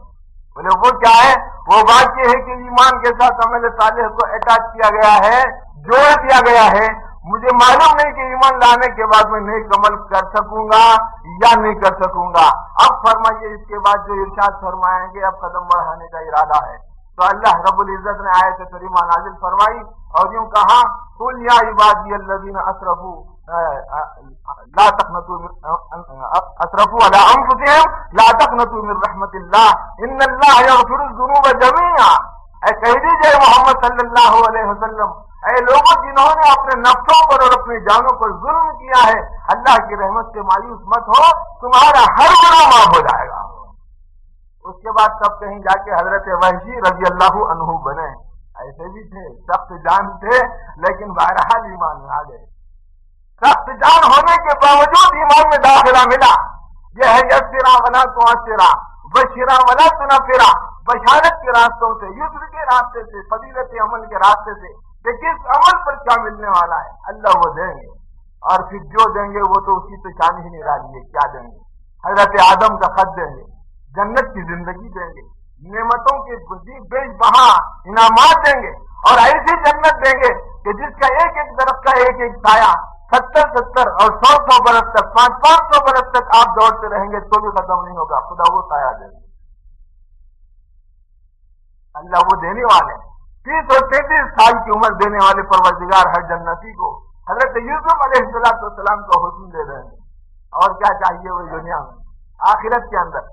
بولے وہ کیا ہے؟ وہ بات یہ ہے کہ ایمان کے ساتھ عمل صالح کو اٹیچ کیا گیا ہے، جوڑ دیا گیا ہے. مجھے معلوم نہیں کہ ایمان لانے کے بعد میں نیک عمل کر سکوں گا یا نہیں کر سکوں گا. اب فرمائیے اس کے بعد جو ارشاد فرمائیں گے اب قدم بڑھانے کا ارادہ ہے. تو اللہ رب العزت نے آیت کریمہ نازل فرمائی اور یوں کہا قل یا عبادی الذین اسرفوا لا تقنطوا علی انفسهم لا تقنطوا من رحمت اللہ ان اللہ یغفر الذنوب جميعا. اے کہہ دیجئے محمد صلی اللہ علیہ وسلم، اے لوگوں جنہوں نے اپنے نفسوں پر اور اپنی جانوں پر ظلم کیا ہے، اللہ کی رحمت سے مایوس مت ہو، تمہارا ہر گناہ معاف ہو جائے گا. اس کے بعد سب کہیں جا کے حضرت وحشی رضی اللہ عنہ بنے. ایسے بھی تھے، سخت جان تھے، لیکن بہرحال ایمان میں آ گئے. سخت جان ہونے کے باوجود ایمان میں داخلہ ملا. یہ ہے یسرا ولا تعسرا، بشرا ولا تنفرا. بشارت کے راستوں سے، یسر کے راستے سے، فضیلت عمل کے راستے سے کہ کس عمل پر کیا ملنے والا ہے. اللہ وہ دیں گے، اور پھر جو دیں گے وہ تو اسی تو شان ہی نرالی ہے. کیا دیں گے؟ حضرت آدم کا خط دیں گے، جنت کی زندگی دیں گے، نعمتوں کے بے بہا انعامات دیں گے، اور ایسی جنت دیں گے کہ جس کا ایک ایک درخت کا ایک ایک سایہ 70 اور 100 برس تک، 500 برس تک آپ دوڑتے رہیں گے تو بھی ختم نہیں ہوگا. خدا وہ سایہ دیں گے. اللہ وہ دینے والے 30 اور 33 سال کی عمر دینے والے پروردگار ہر جنتی کو حضرت یوسف علیہ السلام کا حسن دے رہے ہیں. اور کیا چاہیے وہ دنیا میں، آخرت کے اندر،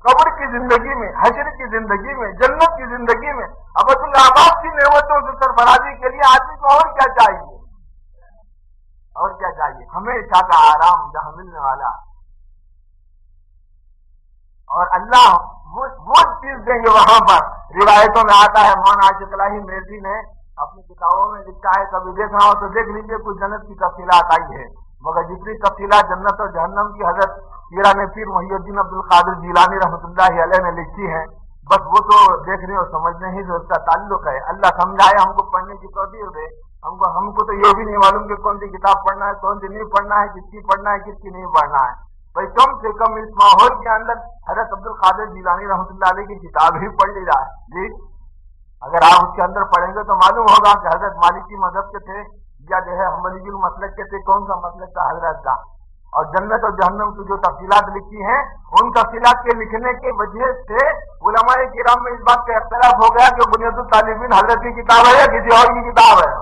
قبر کی زندگی میں، حشر کی زندگی میں، جنت کی زندگی میں، ابد الآباد کی نعمتوں سے سرفرازی کے لیے آدمی کو اور کیا چاہیے؟ اور کیا چاہیے؟ ہمیشہ کا آرام جہاں ملنے والا. اور اللہ وہ چیز دیں گے وہاں پر. روایتوں میں آتا ہے، مولانا عاشق الہی میرزی نے اپنی کتابوں میں لکھا ہے، کبھی دیکھنا ہو تو دیکھ لیجیے، کچھ جنت کی تفصیلات آئی ہے، مگر جتنی تفصیلات جنت اور جہنم کی حضرت پیران پیر محی الدین عبد القادر جیلانی رحمۃ اللہ علیہ نے لکھی ہے، بس وہ تو دیکھنے اور سمجھنے ہی سے اس کا تعلق ہے. اللہ سمجھائے، ہم کو پڑھنے کی توفیق دے. ہم کو تو یہ بھی نہیں معلوم کہ کون سی کتاب پڑھنا ہے، کون سی نہیں پڑھنا ہے، کس کی پڑھنا ہے، کس کی نہیں پڑھنا ہے. بھائی کم سے کم اس ماحول کے اندر حضرت عبد القادر جیلانی رحمۃ اللہ علیہ کی کتاب ہی پڑھ لی جائے. جی اگر آپ اس کے اندر پڑھیں گے تو معلوم ہوگا کہ حضرت مالکی مذہب کے تھے یا جو ہے حنبلی مسلک کے تھے، کون سا مسلک تھا حضرت کا. اور جنت اور جہنم کی جو تفصیلات لکھی ہیں، ان تفصیلات کے لکھنے کی وجہ سے علماء کرام میں اس بات کا اختلاف ہو گیا کہ بنیاد الطالبین حضرت کی کتاب ہے یا کسی اور کی کتاب ہے.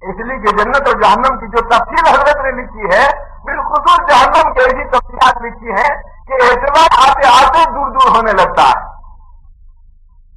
اس لیے کہ جنت اور جہنم کی جو تفصیل حضرت نے لکھی ہے، بالخصوص جہنم کی ایسی تفصیلات لکھی ہیں کہ اعتبار آتے آتے دور دور ہونے لگتا ہے.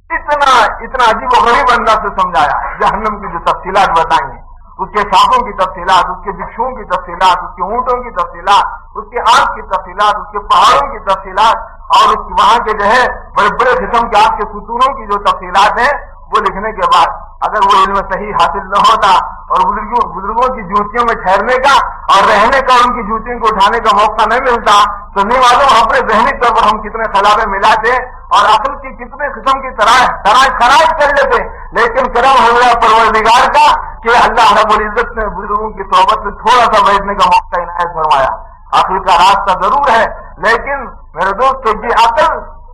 اتنا عجیب و غریب انداز سے سمجھایا جہنم کی جو تفصیلات بتائیں گے، اس کے سانپوں کی تفصیلات، اس کے بچھوؤں کی تفصیلات، اس کے اونٹوں کی تفصیلات، اس کے آگ کی تفصیلات، اس کے پہاڑوں کی تفصیلات، اور اس وہاں کے جو ہے بڑے بڑے قسم کے آگ کے ستونوں کی جو تفصیلات ہیں، وہ لکھنے کے بعد اگر وہ علم صحیح حاصل نہ ہوتا اور بزرگوں کی جوتیوں میں ٹھہرنے کا اور رہنے کا، ان کی جوتیوں کو اٹھانے کا موقع نہیں ملتا تو نہیں معلوم اپنے ذہنی طور پر ہم کتنے خلابے ملاتے اور عقل کی کتنے قسم کی خراج کر لیتے. لیکن کرم ہو پروردگار کا کہ اللہ رب العزت نے بزرگوں کی صحبت میں تھوڑا سا بیٹھنے کا موقع عنایت فرمایا. عقل کا راستہ ضرور ہے، لیکن میرے دوست یہ عقل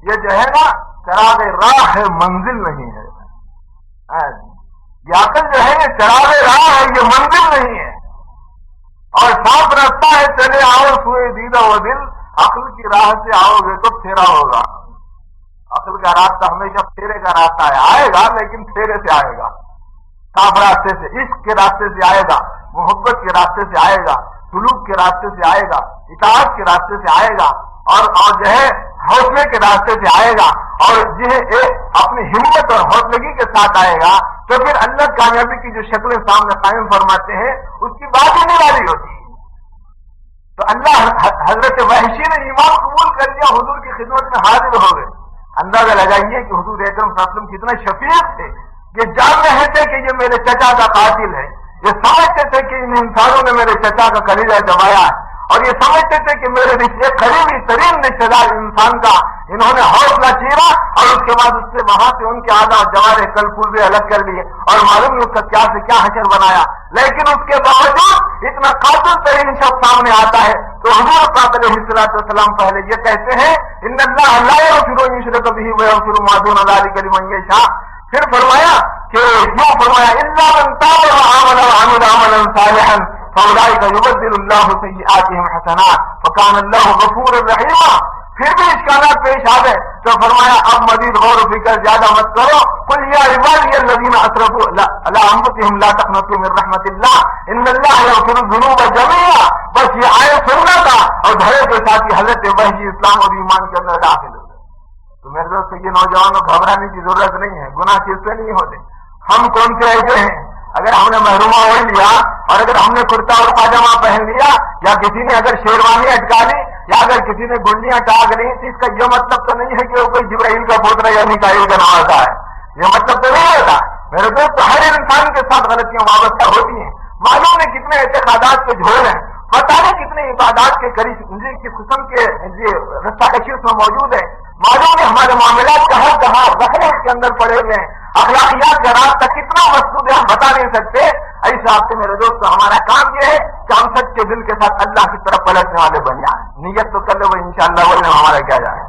یہ جو ہے نا چراغ راہ ہے، منزل نہیں ہے. یہ عقل جو ہے یہ چراغ راہ ہے، یہ منزل نہیں ہے. اور صاف راستہ ہے، چلے آؤ سوئے دیدہ و دل. عقل کی راہ سے آؤ گے تو پھیرا ہوگا. عقل کا راستہ ہمیشہ پھیرے کا راستہ ہے، آئے گا لیکن پھیرے سے آئے گا، صاف راستے سے، عشق کے راستے سے آئے گا، محبت کے راستے سے آئے گا، سلوک کے راستے سے آئے گا، اطاعت کے راستے سے آئے گا، اور جو ہے حوصلے کے راستے سے آئے گا، اور اپنی ہمت اور حوصلگی کے ساتھ آئے گا، تو پھر اللہ کامیابی کی جو شکلیں سامنے قائم فرماتے ہیں اس کی بات ہی نرالی ہوتی ہے۔ تو اللہ حضرت وحشی نے ایمان قبول کر لیا، حضور کی خدمت میں حاضر ہو گئے۔ اندازہ لگائیے کہ حضور اکرم صلی اللہ علیہ وسلم کتنا شفیق تھے، یہ جان رہے تھے کہ یہ میرے چچا کا قاتل ہے، یہ سمجھتے تھے کہ ان انسانوں نے میرے چچا کا کلیجہ دبایا ہے، اور یہ سمجھتے تھے کہ میرے رشتے قریبی ترین رشتے دار انسان کا انہوں نے حوصلہ چیرا، اور اس کے بعد اس سے وہاں سے ان کے آدھا جوارے کل پورے الگ کر لیے، اور معلوم نہیں اس کا کیا سے کیا حشر بنایا۔ لیکن اس کے باوجود اتنا قاتل ترین شخص سامنے آتا ہے تو حضور پاک علیہ السلام پہلے یہ کہتے ہیں ان اللہ لا یغفر ان یشرک بہ ویغفر ما دون ذلک لمن یشاء، پھر فرمایا کہ یوں فرمایا الا من تاب وآمن وعمل عملا صالحا فاولئک یبدل اللہ سیئاتہم حسنات وکان اللہ غفورا رحیما۔ پھر بھی اشکالات پیش آ گئے تو فرمایا اب مزید غور و فکر زیادہ مت کرو، قل یا عبادی الذین اسرفوا علی انفسہم لا تقنطوا من رحمت اللہ ان اللہ یغفر الذنوب جميعا۔ بس یہ آیت سننا تھا اور دھڑے کے ساتھ ہی حضرت وحشی اسلام اور ایمان کے اندر داخل ہو گئے۔ تو میرے دوست یہ نوجوانوں کو گھبرانے کی ضرورت نہیں ہے، گناہ کس سے نہیں ہوتے۔ ہم کون سے ایسے ہیں اگر ہم نے محرومہ اوڑھ لیا اور اگر ہم نے کرتا اور پاجامہ پہن لیا، یا کسی نے اگر شیروانی اٹکا لی، یا اگر کسی نے گنڈیاں ٹاگ لی، تو اس کا یہ مطلب تو نہیں ہے کہ وہ کوئی جبرائیل کا پوترا یا میکائیل کا نوازا ہے، یہ مطلب تو نہیں ہوتا۔ میرے دوست ہر انسان کے ساتھ غلطیاں وابستہ ہوتی ہیں، معلوم ہے کتنے اعتقادات کے جھول ہیں، پتہ نہیں کتنے عبادات کے کس قسم کے رستہ کشی اس میں موجود ہے، معلوم ہے ہمارے معاملات کہاں رکھنے کے اندر پڑے ہوئے ہیں، اخلاقیات کا راستہ کتنا مسدود ہے ہم بتا نہیں سکتے۔ ایسا آپ سے میرے دوست ہمارا کام یہ ہے کہ ہم سچے دل کے ساتھ اللہ کی طرف پلٹنے والے بن جائیں، نیت تو کر لو انشاءاللہ ورنہ ہمارا کیا جائے۔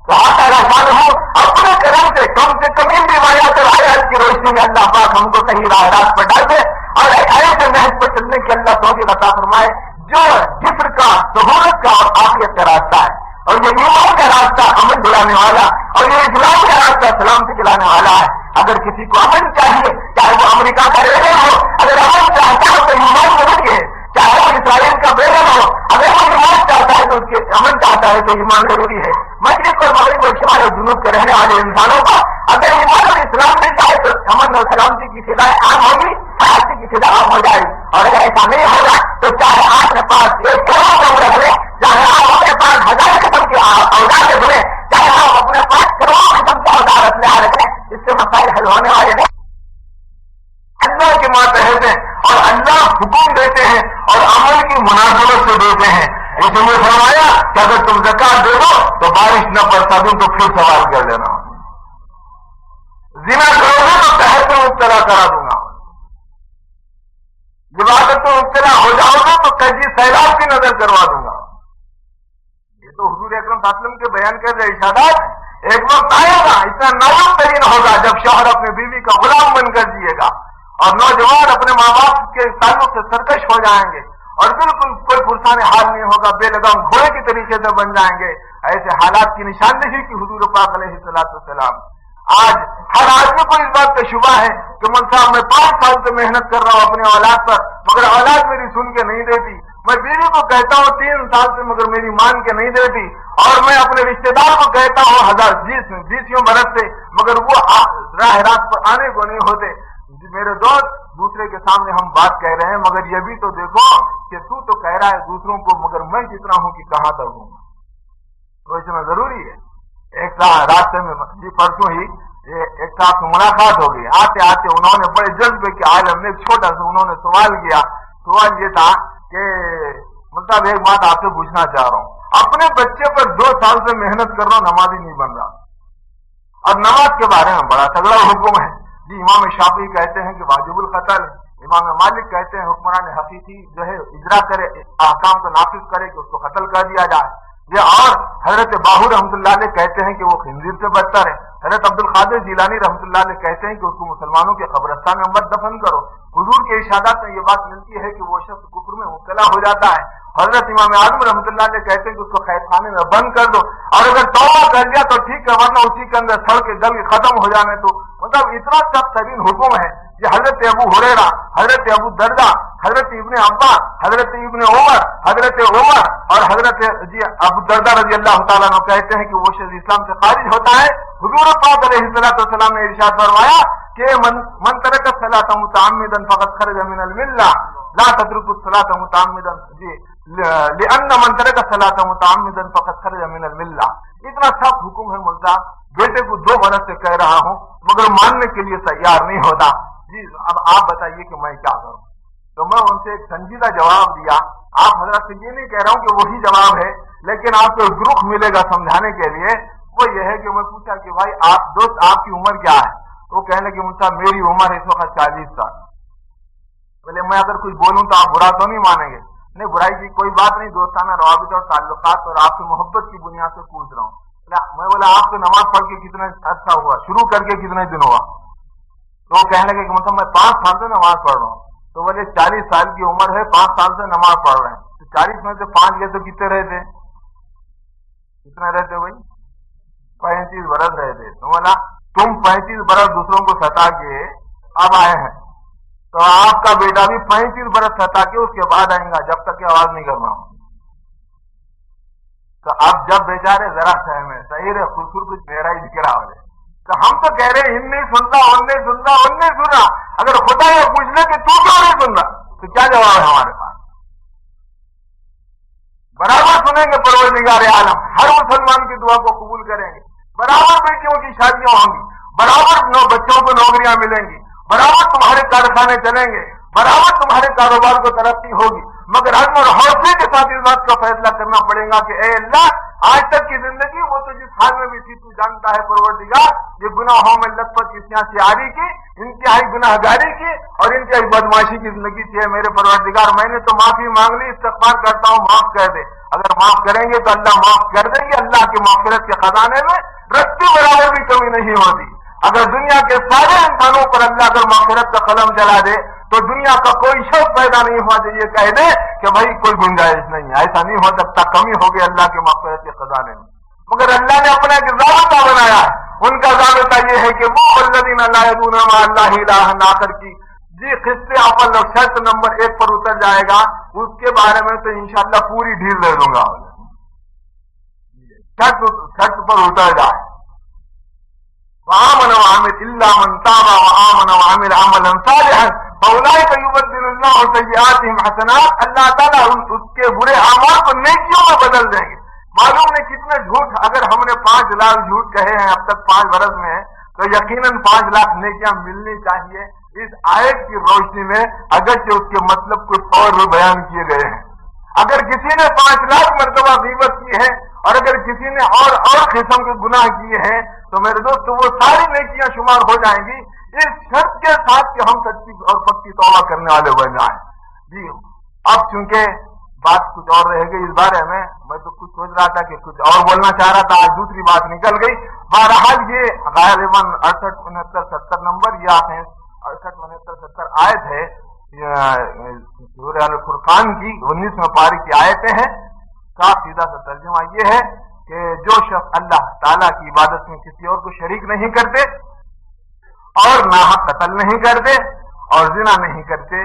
تو آپ آسان ہو اپنے کرم سے کم ان روایات اور آیات کی روشنی میں اللہ پاک ہم کو صحیح راہ راست پر ڈال دے، اور ایسے محض پر چلنے کی اللہ توفیق عطا فرمائے جو جسر کا، سہولت کا اور عافیت کا راستہ ہے، اور یہ ایمان کا راستہ امن دلانے والا، اور یہ اسلام کا راستہ سلامتی دلانے والا ہے۔ اگر کسی کو امن چاہیے، چاہے وہ امریکہ کا رہنے ہو، اگر امن چاہتا ہے تو ایمان ضروری ہے، چاہے وہ اسرائیل کا بیگم ہو، اگر وہ ایمان چاہتا ہے تو اس کے امن چاہتا ہے تو ایمان ضروری ہے۔ مشرق اور مغرب اور شمال اور جنوب کے رہنے والے انسانوں کا اگر ایمان اور اسلام مل جائے تو امن اور سلامتی کی فضائیں عام ہوگی، حیاتی کی فضا عام ہو جائے گی، اور اگر ایسا نہیں ہوگا تو چاہے آپ کے پاس 1 کروڑ کم رکھ لیں، چاہے آپ اپنے پاس 1000 قسم کی اوزار رکھ لیں، چاہے آپ اپنے پاس کروڑوں قسم کا اوزار رکھ لیں، اس سے مسائل حل ہونے والے نہیں۔ اللہ کے ماتحت ہیں اور اللہ حکم دیتے ہیں اور عمل کی مناسبت سے دیتے ہیں۔ اس نے فرمایا کہ اگر تم زکات دے دو تو بارش نہ برسا دوں تو پھر سوال کر لینا، زنا کرو گے تو قحط میں مبتلا کرا دوں گا، عبادت میں مبتلا ہو جاؤ گے تو قحطی سیلاب کی نظر کروا دوں گا۔ یہ تو حضور اکرم صلی اللہ علیہ وسلم کے بیان کر رہے ارشادات۔ ایک وقت آئے گا اتنا نازک ترین ہوگا جب شوہر اپنے بیوی کا غلام بن کر جیے گا، اور نوجوان اپنے ماں باپ کے تعلق سے سرکش ہو جائیں گے، اور بالکل کوئی پرسان حال نہیں ہوگا، بے لگام گھوڑے کی طریقے سے بن جائیں گے۔ ایسے حالات کی نشاندہی کی حضور پاک علیہ السلام۔ آج ہر آدمی کو اس بات کا شبہ ہے کہ من صاحب میں 5 سال سے محنت کر رہا ہوں اپنے اولاد پر، مگر اولاد میری سن کے نہیں دیتی، میں بیوی کو کہتا ہوں 3 سال سے مگر میری مان کے نہیں دیتی، اور میں اپنے رشتے دار کو کہتا ہوں 20 برس سے مگر وہ راہ راست پر آنے کو نہیں ہوتے۔ میرے دوست دوسرے کے سامنے ہم بات کہہ رہے ہیں، مگر یہ بھی تو دیکھو کہ تو کہہ رہا ہے دوسروں کو، مگر میں جتنا ہوں کہ کہاں تک ہوں، تو اتنا ضروری ہے۔ ایک راستے میں پرسوں ہی ایک صاحب سے ملاقات ہو گئی، آتے آتے انہوں نے بڑے جذبے کے عالم میں ایک چھوٹا سا انہوں نے سوال کیا۔ سوال یہ تھا کہ مطلب ایک بات آپ سے پوچھنا چاہ رہا ہوں، اپنے بچے پر 2 سال سے محنت کر رہا ہوں، نمازی نہیں بن رہا، اور نماز کے بارے میں بڑا تگڑا حکم ہے جی۔ امام شافعی کہتے ہیں کہ واجب القتل، امام مالک کہتے ہیں حکمران حقیقی جو ہے اجرا کرے، احکام کو نافذ کرے کہ اس کو قتل کر دیا جائے، یہ اور حضرت باہو رحمۃ اللہ علیہ کہتے ہیں کہ وہ خنزیر سے بدتر ہے، حضرت عبد القادر جیلانی رحمۃ اللہ علیہ کہتے ہیں کہ اس کو مسلمانوں کے قبرستان میں مت دفن کرو۔ حضور کے ارشادات میں یہ بات ملتی ہے کہ وہ شخص کفر میں مبتلا ہو جاتا ہے۔ حضرت امام اعظم رحمۃ اللہ علیہ کہتے ہیں کہ اس کو قید خانے میں بند کر دو، اور اگر توبہ کر لیا تو ٹھیک ہے، ورنہ اسی کے اندر سڑ کے گل ختم ہو جانے تو۔ مطلب اتنا سخت ترین حکم ہے کہ حضرت ابو ہریرہ، حضرت ابو دردہ حضرت ابن عباس، حضرت ابن عمر، حضرت عمر اور حضرت ابو درداء رضی اللہ تعالیٰ عنہ کہتے ہیں کہ وہ شخص اسلام سے خارج ہوتا ہے۔ حضور پاک علیہ السلام نے ارشاد فرمایا کہ من ترک الصلاۃ متعمدا فقد خرج من الملہ لا تترکوا الصلاۃ متعمدا لأن من ترک الصلاۃ متعمدا فقد خرج من الملہ۔ اتنا سخت حکم ہے ملتا، بیٹے کو 2 برس سے کہہ رہا ہوں مگر ماننے کے لیے تیار نہیں ہوتا۔ جی اب آپ بتائیے کہ میں کیا کروں؟ تو میں ان سے ایک سنجیدہ جواب دیا۔ آپ حضرت سے یہ نہیں کہہ رہا ہوں کہ وہی جواب ہے، لیکن آپ کو ایک رخ ملے گا سمجھانے کے لیے۔ وہ یہ ہے کہ میں پوچھا کہ بھائی آپ دوست آپ کی عمر کیا ہے؟ وہ کہنے لگے مجھ سے میری عمر اس وقت 40 سال۔ بولے میں اگر کچھ بولوں تو آپ برا تو نہیں مانیں گے؟ نہیں، برائی کی کوئی بات نہیں، دوستانہ روابط اور تعلقات اور آپ کی محبت کی بنیاد سے پوچھ رہا ہوں۔ میں بولا آپ کو نماز پڑھ کے کتنا عرصہ ہوا، شروع کر کے کتنے دن ہوا؟ تو وہ کہنے لگے کہ مطلب میں 5 سال سے نماز پڑھ رہا ہوں۔ تو بولے 40 سال کی عمر ہے، 5 سال سے نماز پڑھ رہے ہیں، تو 40 میں سے 5 گئے تو کتنے رہتے؟ کتنے رہتے بھائی؟ 35 برس رہتے۔ تو بولا تم 35 برس دوسروں کو ستا کے اب آئے ہیں، تو آپ کا بیٹا بھی 35 برس ستا کے اس کے بعد آئیں گا جب تک کہ آواز نہیں کرنا۔ تو اب جب بیچارے ذرا سہمے صحیح رہے خود کچھ میرا ہی دکھ رہا ہے، تو ہم تو کہہ رہے ہیں ان نہیں سنتا، ان نہیں سنتا، ان نہیں سن رہا۔ اگر خدا یہ پوچھ لے کہ تو کیوں نہیں سن رہا تو کیا جواب ہے ہمارے پاس؟ برابر سنیں گے پروردگار عالم، ہر مسلمان کی دعا کو قبول کریں گے، برابر بیٹیوں کی شادیاں ہوں گی، برابر بچوں کو نوکریاں ملیں گی، برابر تمہارے کارخانے چلیں گے، برابر تمہارے کاروبار کو ترقی ہوگی، مگر عزم اور حوصلے کے ساتھ اس بات کا فیصلہ کرنا پڑے گا کہ اے اللہ آج تک کی زندگی وہ تو جس حال میں بھی تھی تو جانتا ہے پروردگار، یہ گناہوں میں لت پت کی سیاسی کی، انتہائی گناہ گاری کی اور انتہائی بدماشی کی زندگی تھی۔ میرے پروردگار میں نے تو معافی مانگ لی، استغفار کرتا ہوں معاف کر دے۔ اگر معاف کریں گے تو اللہ معاف کر دیں گے۔ اللہ کی مغفرت کے خزانے میں رتی برابر بھی کمی نہیں ہوتی۔ اگر دنیا کے سارے انسانوں پر اللہ اگر مغفرت کا قلم چلا دے تو دنیا کا کوئی شخص پیدا نہیں ہوا جو یہ کہہ دے کہ بھائی کوئی گنجائش نہیں ہے، ایسا نہیں ہو سکتا، کمی ہو گئی اللہ کے مغفرت کے خزانے میں۔ مگر اللہ نے اپنا ایک ضابطہ بنایا ہے، ان کا ضابطہ یہ ہے کہ وہ الذین لا یدعون مع اللہ الہا آخر کی جی قصے اول شرط نمبر 1 پر اتر جائے گا، اس کے بارے میں تو انشاءاللہ پوری ڈھیل دے دوں گا۔ شرط پر اتر جائے وآمن وعمل الا من تاب وآمن وعمل عملا صالحا فاولئک یبدل اللہ سیئاتہم حسنات۔ اللہ تعالیٰ اس کے برے اعمال کو نیکیوں میں بدل دیں گے۔ معلوم نہیں کتنے جھوٹ، اگر ہم نے 5 لاکھ جھوٹ کہے ہیں اب تک 5 برس میں تو یقیناً 5 لاکھ نیکیاں ملنی چاہیے اس آیت کی روشنی میں، اگرچہ اس کے مطلب کچھ اور بھی بیان کیے گئے ہیں۔ اگر کسی نے 5 لاکھ مرتبہ غیبت کی ہے اور اگر کسی نے اور قسم کے گناہ کیے ہیں تو میرے دوست وہ ساری نیکیاں شمار ہو جائیں گی، اس شرط کے ساتھ کہ ہم سچی اور پکی توبہ کرنے والے بن جائیں۔ جی اب چونکہ بات کچھ اور رہ گئی اس بارے میں تو کچھ سوچ رہا تھا کہ کچھ اور بولنا چاہ رہا تھا، آج دوسری بات نکل گئی۔ بہرحال یہ غالباً 68 69 70 نمبر یا 68 69 70 آیت ہے سورہ الفرقان کی 19ویں پارے کی آیتیں ہیں۔ کا سیدھا سا ترجمہ یہ ہے کہ جو شخص اللہ تعالیٰ کی عبادت میں کسی اور کو شریک نہیں کرتے اور ناحق قتل نہیں کرتے اور زنا نہیں کرتے،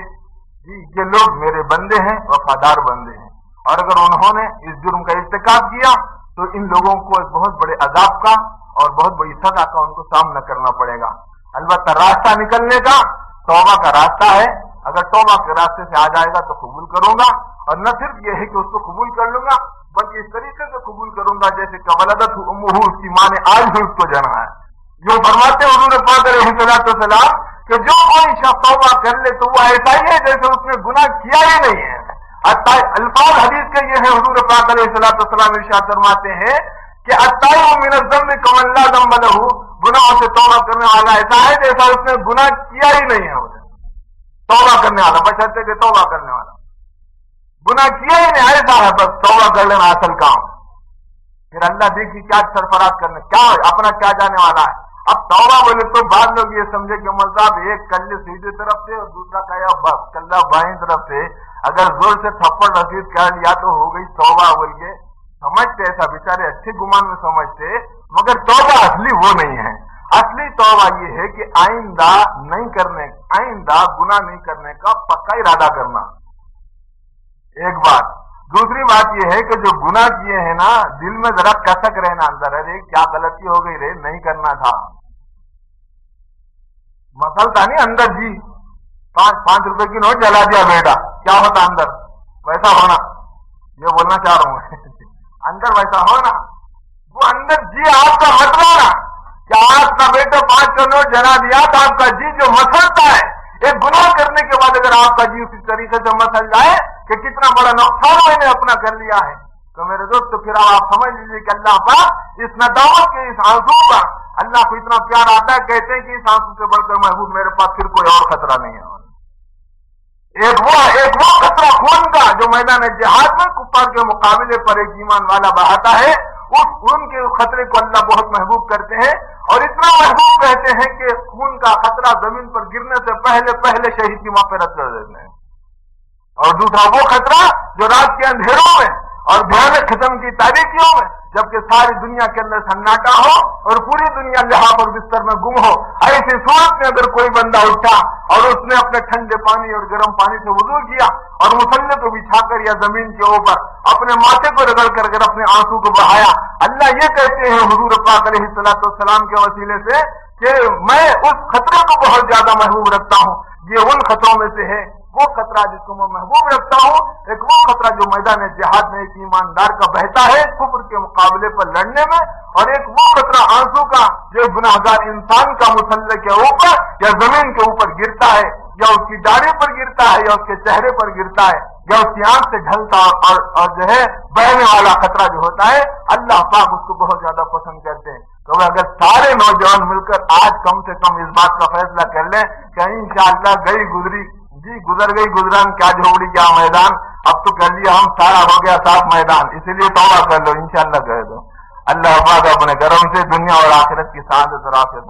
جی یہ لوگ میرے بندے ہیں، وفادار بندے ہیں۔ اور اگر انہوں نے اس جرم کا ارتکاب کیا تو ان لوگوں کو ایک بہت بڑے عذاب کا اور بہت بڑی سزا کا ان کو سامنا کرنا پڑے گا۔ البتہ راستہ نکلنے کا توبہ کا راستہ ہے، اگر توبہ کے راستے سے آ جائے گا تو قبول کروں گا، اور نہ صرف یہ ہے کہ اس کو قبول کر لوں گا بلکہ اس طریقے سے قبول کروں گا جیسے کہ ولدت امہ، اس کی ماں نے آج بھی اس کو جنا ہے۔ جو فرماتے ہیں حضور پاک علیہ السلام کہ جو کوئی شخص توبہ کر لے تو وہ ایسا ہی ہے جیسے اس نے گناہ کیا ہی نہیں ہے۔ الفاظ حدیث کے یہ ہے، حضور پاک علیہ السلام ارشاد فرماتے ہیں کہ التائب من الذنب کمن لا ذنب لہ، گناہوں سے توبہ کرنے والا ایسا ہے جیسا اس نے گناہ کیا ہی نہیں ہے۔ توبہ کرنے والا بشرطے کہ توبہ کرنے والا، گناہ کیا ہی نہیں ایسا ہے، بس توبہ کر لینا اصل کام۔ پھر اللہ دیکھی کیا سرفراز کرنے، کیا اپنا کیا جانے والا ہے۔ اب توبہ بولے تو بعض لوگ یہ سمجھے کہ مذہب ایک کلے سیدھے طرف سے اور دوسرا کہا کلہ بائیں طرف سے، اگر زور سے تھپڑ رسید کر لیا تو ہو گئی توبہ بول کے سمجھتے، ایسا بیچارے اچھے گمان میں سمجھتے، مگر توبہ اصلی وہ نہیں ہے۔ اصلی توبہ یہ ہے کہ آئندہ نہیں کرنے آئندہ گناہ نہیں کرنے کا پکا ارادہ کرنا، ایک بات۔ دوسری بات یہ ہے کہ جو گناہ کیے ہیں نا، دل میں ذرا کسک رہنا اندر، ارے کیا غلطی ہو گئی رے، نہیں کرنا تھا، مسلتا نہیں اندر، جی 5 روپے کی نوٹ جلا دیا بیٹا، کیا ہوتا اندر ویسا ہونا، یہ بولنا چاہ رہا ہوں اندر ویسا ہونا، وہ اندر جی آپ کا مطلب نا کہ آپ کا بیٹا 5 کا نوٹ جلا دیا تو آپ کا جی جو مسلتا ہے، ایک گناہ کرنے کے بعد اگر آپ کا جی اسی طریقے سے مسل جائے کہ کتنا بڑا نقصان میں نے اپنا کر لیا ہے، تو میرے دوست پھر آپ سمجھ لیجیے کہ اللہ پاک اس ندامت کے اس آنسو پر اللہ کو اتنا پیار آتا ہے، کہتے ہیں کہ اس آنسو سے بڑھ کر محبوب میرے پاس پھر کوئی اور خطرہ نہیں ہے۔ ایک وہ خطرہ خون کا جو میدان جہاد میں کفار کے مقابلے پر ایک ایمان والا بہاتا ہے، ان کے خطرے کو اللہ بہت محبوب کرتے ہیں، اور اتنا محبوب کہتے ہیں کہ خون کا خطرہ زمین پر گرنے سے پہلے شہید کی مغفرت کر دیتے ہیں۔ اور دوسرا وہ خطرہ جو رات کے اندھیروں میں اور بھیانک قسم کی تاریکیوں میں، جبکہ ساری دنیا کے اندر سناٹا ہو اور پوری دنیا لحاظ اور بستر میں گم ہو، ایسی صورت میں اگر کوئی بندہ اٹھا اور اس نے اپنے ٹھنڈے پانی اور گرم پانی سے وضو کیا اور مصلے کو بچھا کر یا زمین کے اوپر اپنے ماتھے کو رگڑ کر اپنے آنسو کو بہایا، اللہ یہ کہتے ہیں حضور پاک علیہ السلام کے وسیلے سے کہ میں اس خطرے کو بہت زیادہ محبوب رکھتا ہوں۔ یہ ان خطروں میں سے ہے، وہ خطرہ جس کو میں محبوب رکھتا ہوں، ایک وہ خطرہ جو میدان جہاد میں ایک ایماندار کا بہتا ہے کفر کے مقابلے پر لڑنے میں، اور ایک وہ خطرہ آنسو کا جو گناہگار انسان کا مسلح کے اوپر یا زمین کے اوپر گرتا ہے، یا اس کی داڑھی پر گرتا ہے، یا اس کے چہرے پر گرتا ہے، یا اس کی آنکھ سے ڈھلتا اور جو ہے بہنے والا خطرہ جو ہوتا ہے، اللہ پاک اس کو بہت زیادہ پسند کرتے ہیں۔ تو اگر سارے نوجوان مل کر آج کم سے کم اس بات کا فیصلہ کر لیں کہ انشاءاللہ گئی گزری جی گزر گئی گزران، کیا جھوپڑی کیا میدان، اب تو کر لیا ہم، سارا ہو گیا صاف میدان، اسی لیے توبہ کر لو، انشاءاللہ کہہ دو۔ اللہ پاک اپنے کرم سے دنیا اور آخرت کی سعادت اور عافیت